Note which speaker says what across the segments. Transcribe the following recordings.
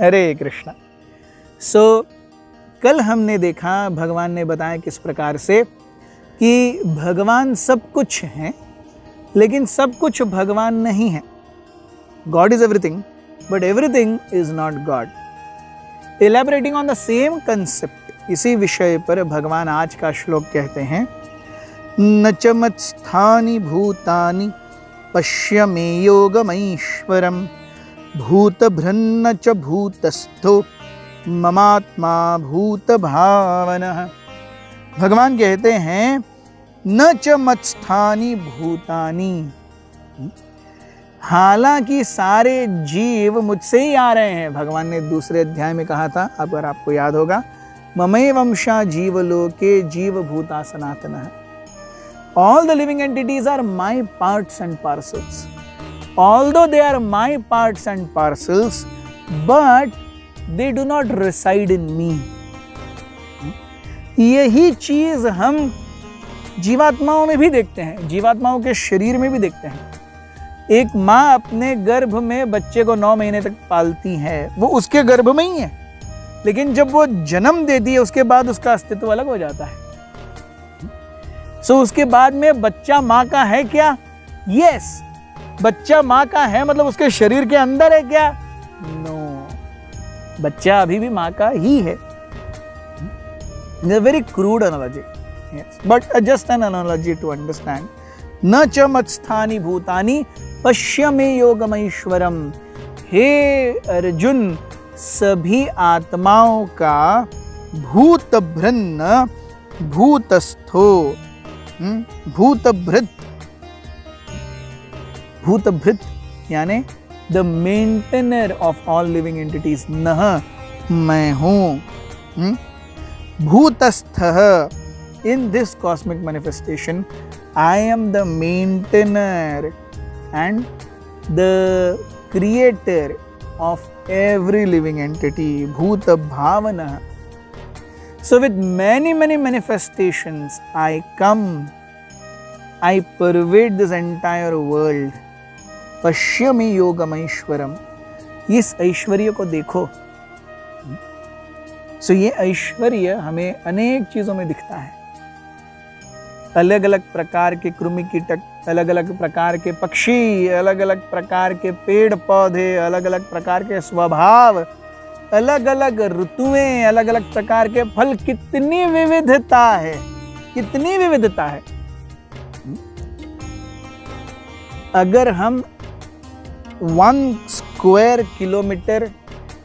Speaker 1: हरे कृष्णा। कल हमने देखा, भगवान ने बताया किस प्रकार से कि भगवान सब कुछ हैं, लेकिन सब कुछ भगवान नहीं है। God is everything, but everything is not God. Elaborating on the same concept, इसी विषय पर भगवान आज का श्लोक कहते हैं, न च मत्स्थानि भूतानि पश्य मे योगमैश्वरम् भूतभृन्न च भूतस्थो ममात्मा भूत भावनः। भगवान कहते हैं न च मत्स्थानि भूतानि, हालांकि सारे जीव मुझसे ही आ रहे हैं। भगवान ने दूसरे अध्याय में कहा था, अगर आपको याद होगा, ममैवंशा जीवलोके जीवभूता सनातनः। All the living entities are my parts and parcels. Although they are my parts and parcels, but they do not reside in me. यही चीज हम जीवात्माओं में भी देखते हैं, जीवात्माओं के शरीर में भी देखते हैं। एक माँ अपने गर्भ में बच्चे को 9 महीने तक पालती है, वो उसके गर्भ में ही है, लेकिन जब वो जन्म देती है उसके बाद उसका अस्तित्व अलग हो जाता है। उसके बाद में बच्चा माँ का है क्या? यस, बच्चा माँ का है, मतलब उसके शरीर के अंदर है क्या? नो, बच्चा अभी भी माँ का ही है। Very crude analogy, but just an analogy to understand. न च मत्स्थानि भूतानि पश्य मे योगमैश्वरम। हे अर्जुन, सभी आत्माओं का भूतभृन्न भूतस्थो, भूतभृत, भूतभृत यानी the maintainer of all living entities, नह मैं हूं। भूतस्थः, in this cosmic manifestation I am the maintainer and the creator of every living entity, भूत भावनः। So with many manifestations I come, I pervade this entire world. पश्यमि योगमैश्वरम, इस ऐश्वर्य को देखो। ये ऐश्वर्य हमें अनेक चीजों में दिखता है। अलग अलग प्रकार के कृमि कीटक, अलग अलग प्रकार के पक्षी, अलग अलग प्रकार के पेड़ पौधे, अलग अलग प्रकार के स्वभाव, अलग अलग ऋतुएं, अलग अलग प्रकार के फल, कितनी विविधता है, कितनी विविधता है। अगर हम 1 square kilometre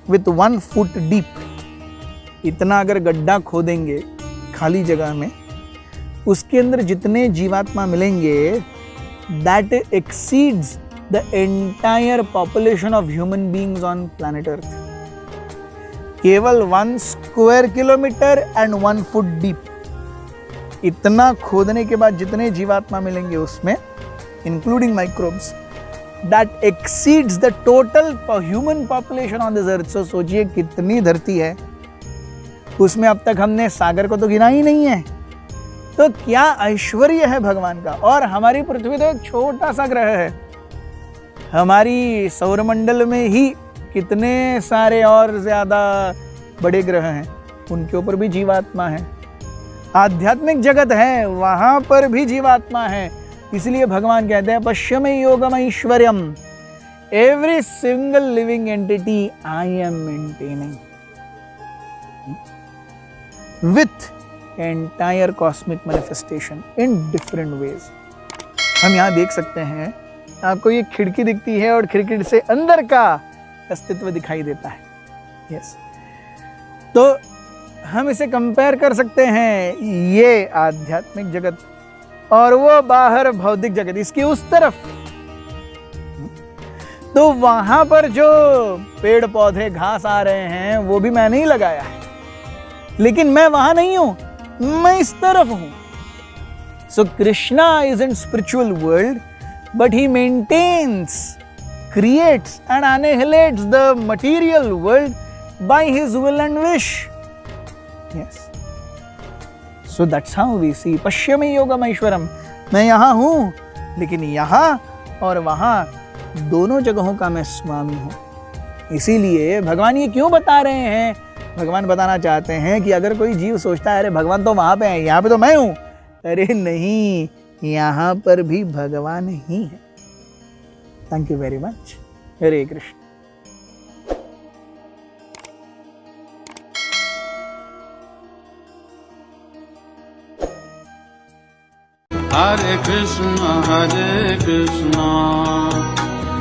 Speaker 1: with 1 foot deep, इतना अगर गड्ढा खोदेंगे खाली जगह में, उसके अंदर जितने जीवात्मा मिलेंगे, that exceeds the entire population of human beings on planet Earth. केवल 1 square kilometre and 1 foot deep, इतना खोदने के बाद जितने जीवात्मा मिलेंगे उसमें, including microbes, that exceeds the total human population on this Earth. So सोचिए कितनी धरती है, उसमें अब तक हमने सागर को तो गिना ही नहीं है। तो क्या ऐश्वर्य है भगवान का। और हमारी पृथ्वी तो एक छोटा सा ग्रह है, हमारी सौरमंडल में ही कितने सारे और ज्यादा बड़े ग्रह हैं, उनके ऊपर भी जीवात्मा है। आध्यात्मिक जगत है, वहां पर भी जीवात्मा है। इसलिए भगवान कहते हैं पश्यमे योगम ऐश्वर्यम, every single living entity I am maintaining with entire cosmic manifestation in different ways. हम यहाँ देख सकते हैं, आपको ये खिड़की दिखती है और खिड़की से अंदर का अस्तित्व दिखाई देता है। यस, तो हम इसे कंपेयर कर सकते हैं, ये आध्यात्मिक जगत और वो बाहर भौतिक जगत, इसकी उस तरफ। तो वहां पर जो पेड़ पौधे घास आ रहे हैं वो भी मैंने ही लगाया है, लेकिन मैं वहां नहीं हूं, मैं इस तरफ हूं। So Krishna is in spiritual world, but he maintains, creates and annihilates the material world by his will and wish. Yes. So that's how we see Pashyami Yogam Aishwaram. मैं यहाँ हूँ, लेकिन यहाँ और वहाँ दोनों जगहों का मैं स्वामी हूँ। इसीलिए भगवान ये क्यों बता रहे हैं? भगवान बताना चाहते हैं कि अगर कोई जीव सोचता है अरे भगवान तो वहां पे है, यहाँ पे तो मैं हूं, अरे नहीं, यहाँ पर भी भगवान ही है। Thank you very much. Hare Krishna.
Speaker 2: Hare Krishna,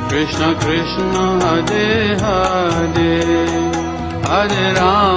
Speaker 2: Krishna Krishna, Hare Hare, Hare Ram.